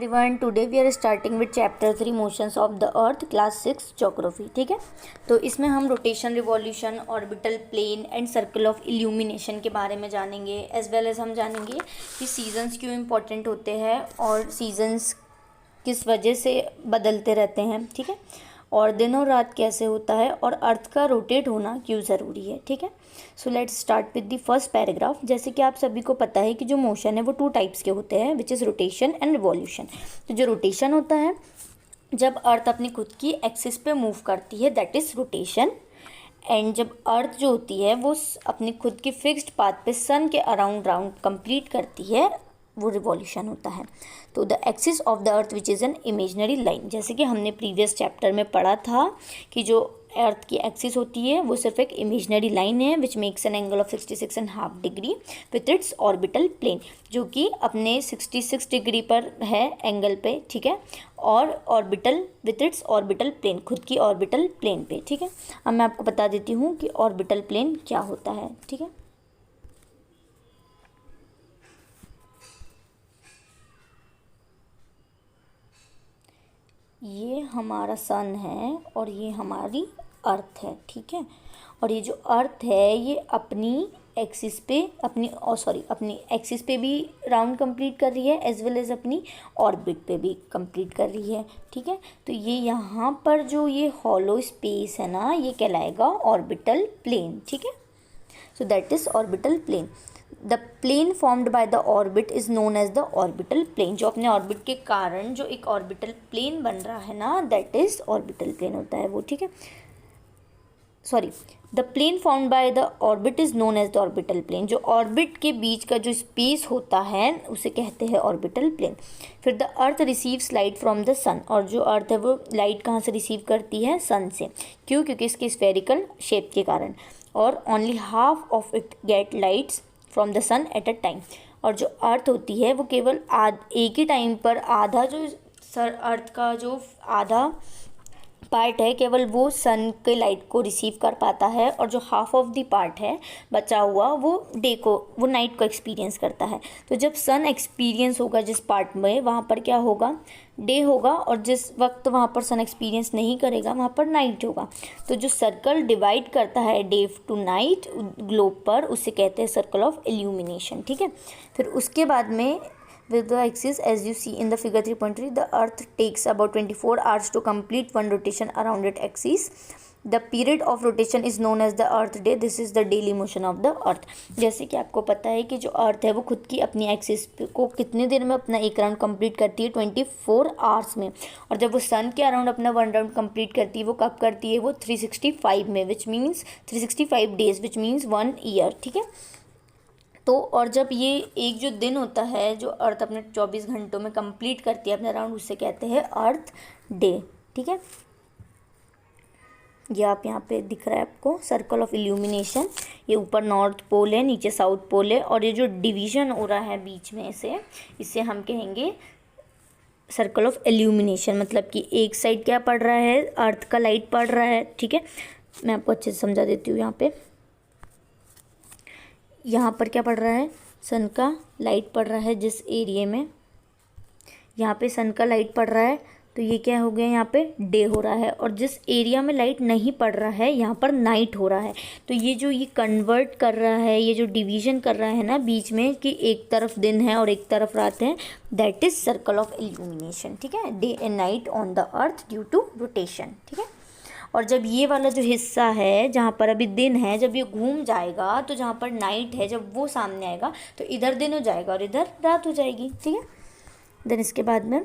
Everyone, today we are starting with chapter 3 motions of the earth, class 6 geography. ठीक है, तो इसमें हम rotation, revolution, orbital plane and circle of illumination के बारे में जानेंगे। एज वेल एज हम जानेंगे कि सीजन्स क्यों इम्पोर्टेंट होते हैं और सीजन्स किस वजह से बदलते रहते हैं। ठीक है, और दिन और रात कैसे होता है और अर्थ का रोटेट होना क्यों ज़रूरी है। ठीक है, so let's start with the first paragraph. जैसे कि आप सभी को पता है कि जो मोशन है वो 2 टाइप्स के होते हैं, which is rotation and revolution. तो जो रोटेशन होता है जब अर्थ अपनी खुद की एक्सिस पे मूव करती है, दैट इज़ रोटेशन। एंड जब अर्थ जो होती है वो अपनी खुद की फिक्स्ड पाथ पे सन के अराउंड राउंड कंप्लीट करती है, वो रिवॉल्यूशन होता है। तो the axis of the earth which is an imaginary line, जैसे कि हमने प्रीवियस चैप्टर में पढ़ा था कि जो अर्थ की एक्सिस होती है वो सिर्फ एक इमेजनरी लाइन है which makes an angle of 66.5 degree with its orbital plane, जो कि अपने 66 डिग्री पर है एंगल पे। ठीक है, और orbital with its orbital plane, खुद की ऑर्बिटल प्लेन पे। ठीक है, अब मैं आपको बता देती हूँ कि ऑर्बिटल प्लेन क्या होता है। ठीक है, ये हमारा सन है और ये हमारी अर्थ है। ठीक है, और ये जो अर्थ है ये अपनी एक्सिस पे अपनी एक्सिस पे भी राउंड कंप्लीट कर रही है, एज वेल एज अपनी ऑर्बिट पे भी कंप्लीट कर रही है। ठीक है, तो ये यहाँ पर जो ये हॉलो स्पेस है ना, ये कहलाएगा ऑर्बिटल प्लेन। ठीक है, so that is orbital plane. The plane formed by the orbit is known as the orbital plane. जो अपने ऑर्बिट के कारण जो एक ऑर्बिटल प्लेन बन रहा है ना, दैट इज ऑर्बिटल प्लेन होता है वो। ठीक है, the plane formed by the orbit is known as the orbital plane. जो ऑर्बिट के बीच का जो स्पेस होता है उसे कहते हैं ऑर्बिटल प्लेन। फिर the earth receives light from the sun, और जो अर्थ है वो लाइट कहाँ से रिसीव करती है? सन से। क्यों? क्योंकि इसके स्फेरिकल शेप के कारण। और only half of it get lights from the sun at a time. और जो अर्थ होती है वो केवल एक ही टाइम पर आधा, जो अर्थ का जो आधा पार्ट है केवल वो सन के लाइट को रिसीव कर पाता है, और जो हाफ ऑफ द पार्ट है बचा हुआ वो नाइट को एक्सपीरियंस करता है। तो जब सन एक्सपीरियंस होगा जिस पार्ट में, वहाँ पर क्या होगा? डे होगा, और जिस वक्त वहाँ पर सन एक्सपीरियंस नहीं करेगा वहाँ पर नाइट होगा। तो जो सर्कल डिवाइड करता है डे टू नाइट ग्लोब पर, उसे कहते हैं सर्कल ऑफ इल्यूमिनेशन। ठीक है, फिर उसके बाद में with the axis as you see in the figure 3.3, the earth takes about 24 hours to complete one rotation around its axis. The period of rotation is known as the earth day. This is the daily motion of the earth. जैसे कि आपको पता है कि जो earth है वो खुद की अपनी एक्सिस को कितने देर में अपना एक राउंड कंप्लीट करती है? 24 आवर्स में। और जब वो सन के अराउंड अपना 1 राउंड कंप्लीट करती है वो कब करती है? वो 365 में, which means 365 days, which means 1 year. ठीक है, तो और जब ये एक जो दिन होता है जो अर्थ अपने 24 घंटों में कंप्लीट करती है अपना राउंड, उससे कहते हैं अर्थ डे। ठीक है, ये आप यहाँ पे दिख रहा है आपको सर्कल ऑफ इल्यूमिनेशन। ये ऊपर नॉर्थ पोल है, नीचे साउथ पोल है, और ये जो डिवीजन हो रहा है बीच में से, इसे हम कहेंगे सर्कल ऑफ इल्यूमिनेशन। मतलब कि एक साइड क्या पड़ रहा है? अर्थ का लाइट पड़ रहा है। ठीक है, मैं आपको अच्छे से समझा देती हूँ। यहाँ पर क्या पड़ रहा है? सन का लाइट पड़ रहा है जिस एरिया में, यहाँ पे सन का लाइट पड़ रहा है, तो ये क्या हो गया? यहाँ पे डे हो रहा है। और जिस एरिया में लाइट नहीं पड़ रहा है यहाँ पर नाइट हो रहा है। तो ये जो ये कन्वर्ट कर रहा है, ये जो डिवीजन कर रहा है ना बीच में, कि एक तरफ दिन है और एक तरफ रात है, that is circle of illumination. ठीक है, day and night on the earth due to rotation. ठीक है, और जब ये वाला जो हिस्सा है जहाँ पर अभी दिन है, जब ये घूम जाएगा तो जहाँ पर नाइट है जब वो सामने आएगा तो इधर दिन हो जाएगा और इधर रात हो जाएगी। ठीक है, देन इसके बाद में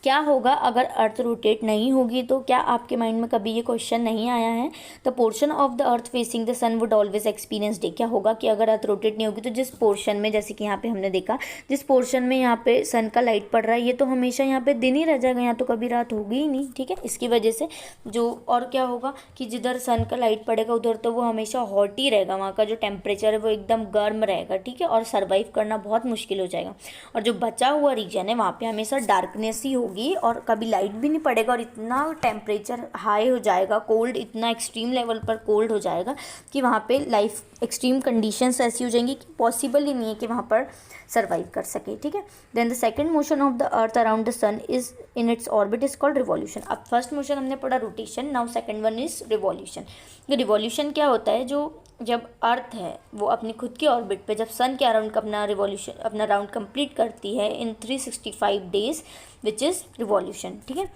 क्या होगा अगर अर्थ रोटेट नहीं होगी? तो क्या आपके माइंड में कभी ये क्वेश्चन नहीं आया है? The portion of the earth facing the sun would always experience day. क्या होगा कि अगर अर्थ रोटेट नहीं होगी तो जिस पोर्शन में, जैसे कि यहाँ पे हमने देखा, जिस पोर्शन में यहाँ पे सन का लाइट पड़ रहा है, ये तो हमेशा यहाँ पे दिन ही रह जाएगा, यहाँ तो कभी रात होगी ही नहीं। ठीक है, इसकी वजह से जो और क्या होगा कि जिधर सन का लाइट पड़ेगा उधर तो वो हमेशा हॉट ही रहेगा, वहाँ का जो टेम्परेचर है वो एकदम गर्म रहेगा। ठीक है, और सर्वाइव करना बहुत मुश्किल हो जाएगा। और जो बचा हुआ रीजन है वहाँ पर हमेशा डार्कनेस ही होगी। होगी और कभी लाइट भी नहीं पड़ेगा और इतना टेम्परेचर हाई हो जाएगा, कोल्ड, इतना एक्सट्रीम लेवल पर कोल्ड हो जाएगा कि वहाँ पे लाइफ एक्सट्रीम कंडीशंस ऐसी हो जाएंगी कि पॉसिबल ही नहीं है कि वहाँ पर सर्वाइव कर सके, ठीक है। Then the second motion of the earth around the sun is in its orbit is called revolution. अब फर्स्ट मोशन हमने पढ़ा rotation, now second one is revolution. Revolution क्या होता है, जो जब अर्थ है वो अपनी खुद की ऑर्बिट पे जब सन के अराउंड अपना रिवॉल्यूशन, अपना राउंड कंप्लीट करती है in 365 days which is revolution, ठीक है।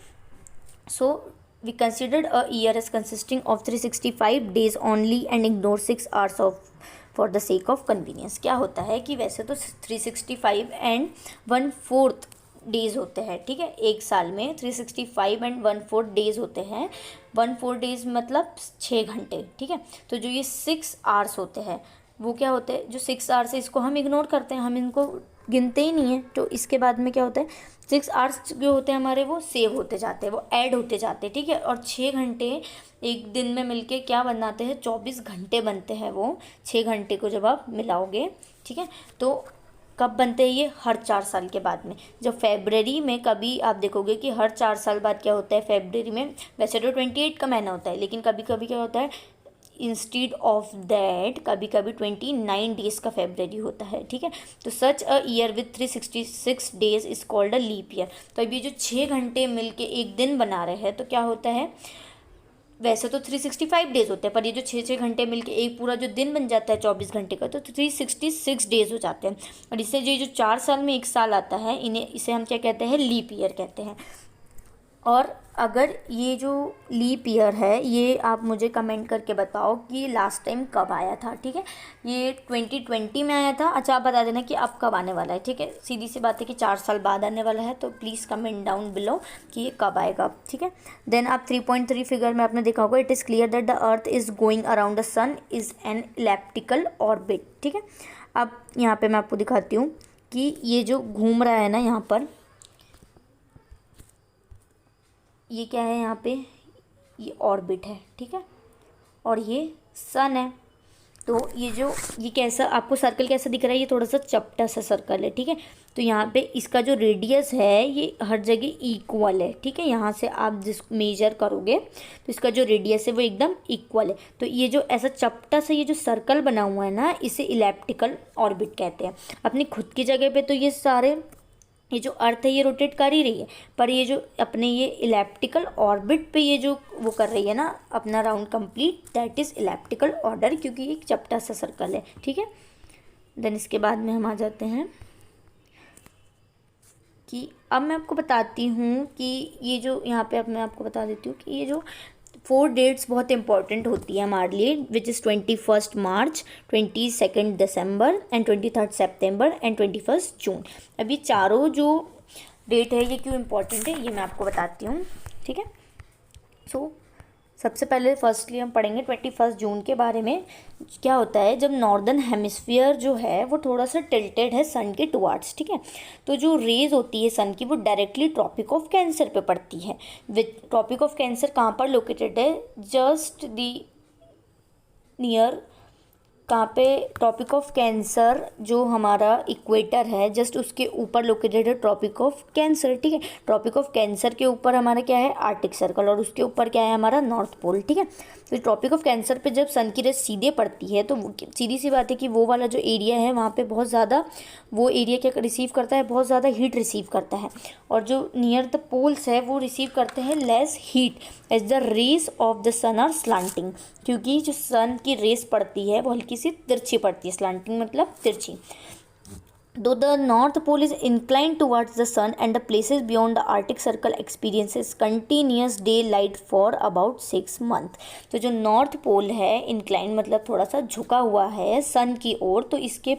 So we considered a year as consisting of 365 days only and ignore 6 hours of for the sake of convenience. क्या होता है कि वैसे तो 365 एंड 1/4 डेज होते हैं, ठीक है। एक साल में 365 एंड 1/4 डेज होते हैं। 1/4 डेज मतलब 6 घंटे, ठीक है। तो जो ये 6 आवर्स होते हैं वो क्या होते हैं, जो 6 आवर्स है इसको हम इग्नोर करते हैं, हम इनको गिनते ही नहीं है। तो इसके बाद में क्या होता है, 6 आवर्स जो होते हैं हमारे वो सेव होते जाते हैं, वो ऐड होते जाते हैं, ठीक है। और 6 घंटे एक दिन में मिलके क्या बनाते हैं, 24 घंटे बनते हैं वो। 6 घंटे को जब आप मिलाओगे, ठीक है, तो कब बनते हैं ये, हर 4 साल के बाद में। जब फेब्रवरी में कभी आप देखोगे कि हर 4 साल बाद क्या होता है फेब्रवरी में, वैसे तो 28 का महीना होता है लेकिन कभी कभी क्या होता है, इंस्टीड ऑफ दैट कभी कभी 29 डेज का फेब्रवरी होता है, ठीक है। तो such a year with 366 days is called a leap year. तो अब ये जो 6 घंटे मिलके एक दिन बना रहे हैं तो क्या होता है, वैसे तो 365 डेज होते हैं पर ये जो 6 घंटे मिलके एक पूरा जो दिन बन जाता है 24 घंटे का, तो 366 डेज हो जाते हैं। और इससे जो 4 साल में एक साल आता है, इसे हम क्या कहते हैं, लीप ईयर कहते हैं। और अगर ये जो लीप ईयर है ये आप मुझे कमेंट करके बताओ कि लास्ट टाइम कब आया था, ठीक है। ये 2020 में आया था, अच्छा आप बता देना कि अब कब आने वाला है, ठीक है। सीधी सी बात है कि 4 साल बाद आने वाला है, तो प्लीज़ कमेंट डाउन बिलो कि ये कब आएगा, ठीक है। देन आप 3.3 फिगर में आपने देखा होगा, it is clear that the earth is going around the sun is an elliptical orbit, ठीक है। अब यहाँ पर मैं आपको दिखाती हूँ कि ये जो घूम रहा है ना यहाँ पर, ये क्या है, यहाँ पे ये ऑर्बिट है, ठीक है, और ये सन है। तो ये कैसा आपको सर्कल कैसा दिख रहा है, ये थोड़ा सा चपटा सा सर्कल है, ठीक है। तो यहाँ पे इसका जो रेडियस है ये हर जगह इक्वल है, ठीक है। यहाँ से आप जिस मेजर करोगे तो इसका जो रेडियस है वो एकदम इक्वल है। तो ये जो ऐसा चपटा सा ये जो सर्कल बना हुआ है ना, इसे इलेप्टिकल ऑर्बिट कहते हैं। अपनी खुद की जगह पे तो ये जो अर्थ है ये रोटेट कर ही रही है, पर ये जो अपने ये इलेप्टिकल ऑर्बिट पे ये जो वो कर रही है ना अपना round complete, that is elliptical order, क्योंकि ये एक चपटा सा सर्कल है, ठीक है। देन इसके बाद में हम आ जाते हैं कि अब मैं आपको बताती हूँ कि ये जो यहाँ पे अब मैं आपको बता देती हूँ कि ये जो 4 डेट्स बहुत इंपॉर्टेंट होती है हमारे लिए, which is 21 March, 22 December and 23 September and 21 जून। अब ये चारों जो डेट है ये क्यों इंपॉर्टेंट है ये मैं आपको बताती हूँ, ठीक है। सो सबसे पहले फर्स्टली हम पढ़ेंगे 21 जून के बारे में। क्या होता है, जब नॉर्दर्न हेमिस्फीयर जो है वो थोड़ा सा टिल्टेड है सन के टुवार्ड्स, ठीक है। तो जो रेज होती है सन की वो डायरेक्टली ट्रॉपिक ऑफ कैंसर पे पड़ती है। विद ट्रॉपिक ऑफ कैंसर कहाँ पर लोकेटेड है, जस्ट दी नियर, कहाँ पे, ट्रॉपिक ऑफ कैंसर जो हमारा इक्वेटर है जस्ट उसके ऊपर लोकेटेड है ट्रॉपिक ऑफ कैंसर, ठीक है। ट्रॉपिक ऑफ कैंसर के ऊपर हमारा क्या है, आर्टिक सर्कल, और उसके ऊपर क्या है हमारा नॉर्थ पोल, ठीक है। तो ट्रॉपिक ऑफ कैंसर पे जब सन की रेस सीधे पड़ती है तो सीधी सी बात है कि वो वाला जो एरिया है वहाँ पे बहुत ज़्यादा, वो एरिया क्या रिसीव करता है, बहुत ज़्यादा हीट रिसीव करता है। और जो नियर द पोल्स है वो रिसीव करते हैं less heat as the rays of the sun are slanting, क्योंकि जो सन की रेस पड़ती है वो हल्की सी तिरछी पड़ती है। स्लांटिंग मतलब तिरछी। Though the North Pole is inclined towards the sun and the places beyond the Arctic Circle experiences continuous daylight for about 6 months। तो जो नॉर्थ पोल है इंक्लाइन मतलब थोड़ा सा झुका हुआ है सन की ओर, तो इसके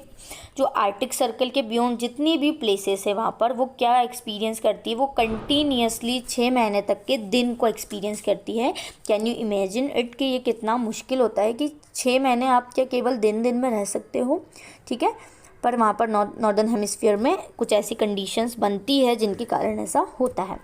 जो आर्टिक सर्कल के बियॉन्ड जितनी भी प्लेसेस है वहाँ पर वो क्या एक्सपीरियंस करती है, वो कंटिन्यूसली 6 महीने तक के दिन को एक्सपीरियंस करती है। कैन यू इमेजिन इट कि ये कितना मुश्किल होता है कि 6 महीने आप क्या केवल दिन दिन में रह सकते हो, ठीक है। पर वहाँ पर नॉर्दर्न हेमिस्फीयर में कुछ ऐसी कंडीशंस बनती है जिनके कारण ऐसा होता है।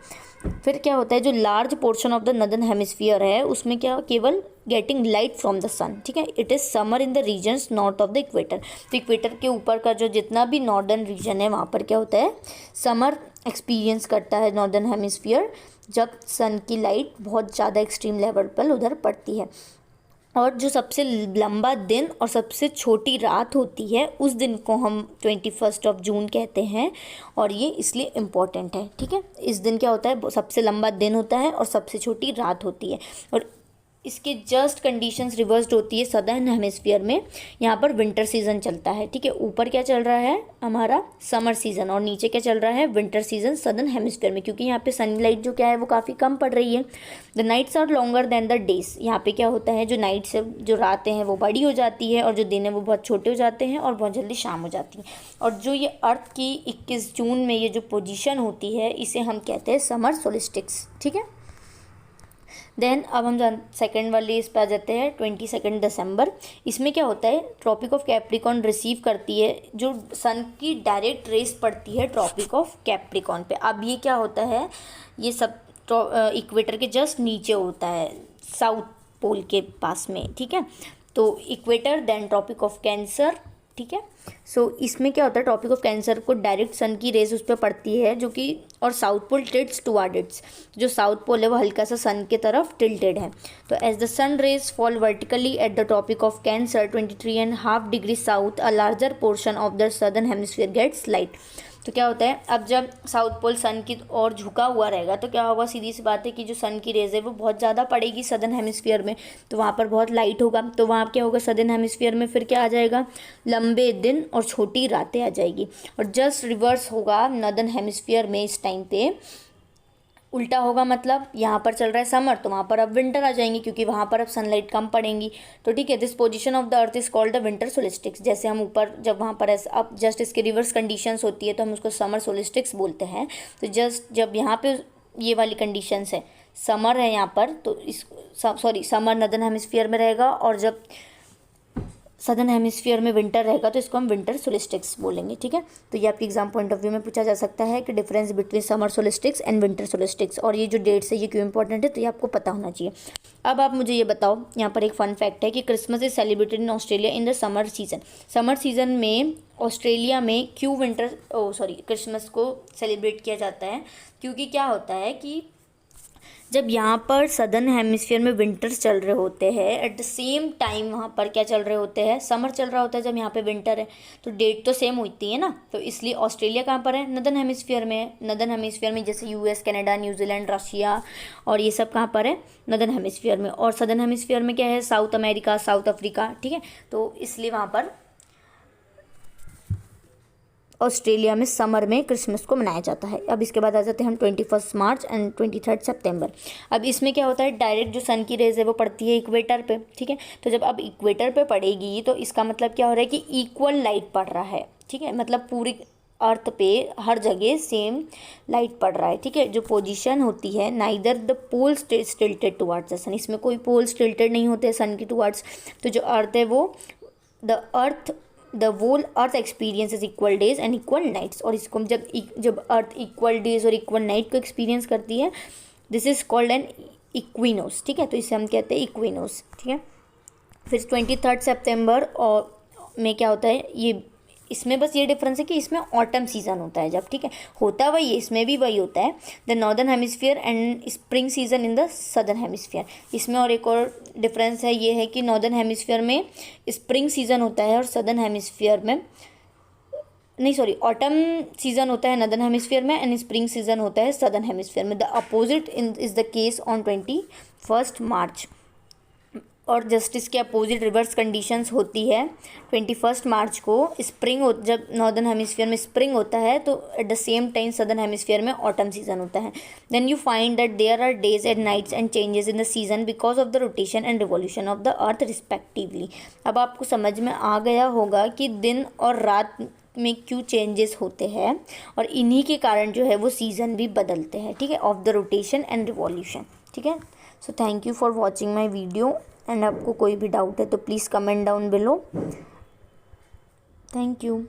फिर क्या होता है, जो large portion of the northern hemisphere है उसमें क्या केवल getting light from the sun, ठीक है। It is summer in the regions north of the equator. तो इक्वेटर के ऊपर का जो जितना भी नॉर्दर्न रीजन है वहाँ पर क्या होता है, समर एक्सपीरियंस करता है नॉर्दर्न हेमिस्फीयर, जब सन की लाइट बहुत ज़्यादा एक्सट्रीम लेवल पर उधर पड़ती है। और जो सबसे लंबा दिन और सबसे छोटी रात होती है उस दिन को हम 21 जून कहते हैं, और ये इसलिए इम्पॉर्टेंट है, ठीक है। इस दिन क्या होता है, सबसे लंबा दिन होता है और सबसे छोटी रात होती है, और इसके जस्ट कंडीशंस रिवर्स्ड होती है सदर्न हेमिस्फीयर में। यहाँ पर विंटर सीजन चलता है, ठीक है। ऊपर क्या चल रहा है हमारा समर सीजन, और नीचे क्या चल रहा है विंटर सीजन सदर्न हेमिस्फीयर में, क्योंकि यहाँ पे सनलाइट जो क्या है वो काफ़ी कम पड़ रही है। The nights are longer than the days. यहाँ पे क्या होता है, जो नाइट्स है, जो रातें हैं वो बड़ी हो जाती है, और जो दिन है वो बहुत छोटे हो जाते हैं और बहुत जल्दी शाम हो जाती है। और जो ये अर्थ की 21 जून में ये जो पोजीशन होती है इसे हम कहते हैं समर सोलिस्टिक्स, ठीक है। देन अब हम सेकंड वाली इस पर आ जाते हैं 22 दिसंबर। इसमें क्या होता है, ट्रॉपिक ऑफ कैप्रिकॉन रिसीव करती है, जो सन की डायरेक्ट रेस पड़ती है ट्रॉपिक ऑफ कैप्रिकॉन पे। अब ये क्या होता है, ये सब इक्वेटर के जस्ट नीचे होता है, साउथ पोल के पास में, ठीक है। तो equator, then tropic of cancer, ठीक है। सो इसमें क्या होता है, ट्रॉपिक ऑफ कैंसर को डायरेक्ट सन की रेज उस पर पड़ती है, जो कि, और south pole tilts toward its, जो साउथ पोल है वो हल्का सा सन के तरफ टिल्टेड है। तो as the sun rays fall vertically at the tropic of cancer 23.5 degree south, a larger portion of the southern hemisphere gets light. तो क्या होता है, अब जब साउथ पोल सन की ओर झुका हुआ रहेगा तो क्या होगा, सीधी सी बात है कि जो सन की रेज है वो बहुत ज़्यादा पड़ेगी सदर्न हेमिस्फीयर में, तो वहाँ पर बहुत लाइट होगा। तो वहाँ क्या होगा, सदर्न हेमिस्फीयर में फिर क्या आ जाएगा, लंबे दिन और छोटी रातें आ जाएगी। और जस्ट रिवर्स होगा नॉर्दर्न हेमिस्फीयर में, इस टाइम पे उल्टा होगा, मतलब यहाँ पर चल रहा है समर तो वहाँ पर अब विंटर आ जाएंगी, क्योंकि वहाँ पर अब सनलाइट कम पड़ेंगी। तो ठीक है, this position of the earth is called the winter solstice. जैसे हम ऊपर जब वहाँ पर ऐसा अब जस्ट इसके रिवर्स कंडीशंस होती है तो हम उसको समर सोलिस्टिक्स बोलते हैं। तो जस्ट जब यहाँ पे ये वाली कंडीशंस है, समर है यहाँ पर, तो इस समर नॉर्दर्न हेमिस्फीयर में रहेगा, और जब सदर्न हेमिस्फीयर में विंटर रहेगा तो इसको हम विंटर सोलिस्टिक्स बोलेंगे, ठीक है। तो ये आपके एग्जाम पॉइंट ऑफ व्यू में पूछा जा सकता है कि difference between summer solstice and winter solstice, और ये जो डेट्स है ये क्यों इंपॉर्टेंट है, तो ये आपको पता होना चाहिए। अब आप मुझे ये बताओ, यहाँ पर एक फन फैक्ट है कि Christmas is celebrated in Australia in the summer season. Summer season में ऑस्ट्रेलिया में क्यों क्रिसमस को सेलिब्रेट किया जाता है, क्योंकि क्या होता है कि जब यहाँ पर सदर्न हेमिस्फीयर में विंटर्स चल रहे होते हैं, एट द सेम टाइम वहाँ पर क्या चल रहे होते हैं, समर चल रहा होता है। जब यहाँ पे विंटर है तो डेट तो सेम होती है ना, तो इसलिए ऑस्ट्रेलिया कहाँ पर है, नॉर्दर्न हेमिस्फीयर में है। नॉर्दर्न हेमिस्फीयर में जैसे यूएस, कनाडा, न्यूजीलैंड, रशिया और ये सब कहाँ पर है, नॉर्दर्न हेमिस्फीयर में। और सदर्न हेमिस्फीयर में क्या है, साउथ अमेरिका, साउथ अफ्रीका, ठीक है। तो इसलिए वहाँ पर ऑस्ट्रेलिया में समर में क्रिसमस को मनाया जाता है। अब इसके बाद आ जाते हैं हम 21 मार्च एंड 23 सितंबर। अब इसमें क्या होता है, डायरेक्ट जो सन की रेज है वो पड़ती है इक्वेटर पे, ठीक है। तो जब अब इक्वेटर पे पड़ेगी तो इसका मतलब क्या हो रहा है कि इक्वल लाइट पड़ रहा है, ठीक है। मतलब पूरी अर्थ पे हर जगह सेम लाइट पड़ रहा है, ठीक है। जो पोजीशन होती है, neither the poles tilted towards the sun, इसमें कोई पोल्स टिल्टेड नहीं होते सन की टुवर्ड्स। तो जो अर्थ है वो the whole earth experience is equal days and equal nights. और इसको जब अर्थ इक्वल डेज और इक्वल नाइट को एक्सपीरियंस करती है, this is called an equinox, ठीक है। तो इसे हम कहते हैं इक्विनोस, ठीक है। फिर 23 सितंबर और में क्या होता है, ये इसमें बस ये डिफरेंस है कि इसमें ऑटम सीजन होता है जब, ठीक है। होता वही है, इसमें भी वही होता है, the northern hemisphere and spring season in the southern hemisphere. इसमें और एक और डिफरेंस है, ये है कि नॉर्दर्न हेमिस्फीयर में स्प्रिंग सीजन होता है और सदर्न हेमिस्फीयर में ऑटम सीजन होता है नॉर्दर्न हेमिस्फीयर में एंड स्प्रिंग सीजन होता है सदर्न हेमिस्फीयर में। The opposite is the case on 21 मार्च। और जस्टिस के अपोजिट रिवर्स कंडीशंस होती है 21 मार्च को। जब नॉर्दर्न हेमिस्फीयर में स्प्रिंग होता है तो at the same time southern hemisphere में ऑटम सीजन होता है। Then you find that there are days and nights and changes in the season because of the rotation and revolution of the earth respectively. अब आपको समझ में आ गया होगा कि दिन और रात में क्यों चेंजेस होते हैं, और इन्हीं के कारण जो है वो सीज़न भी बदलते हैं, ठीक है, of the rotation and revolution, ठीक है। So thank you for watching my video, and आपको कोई भी डाउट है तो please comment down below. Thank you.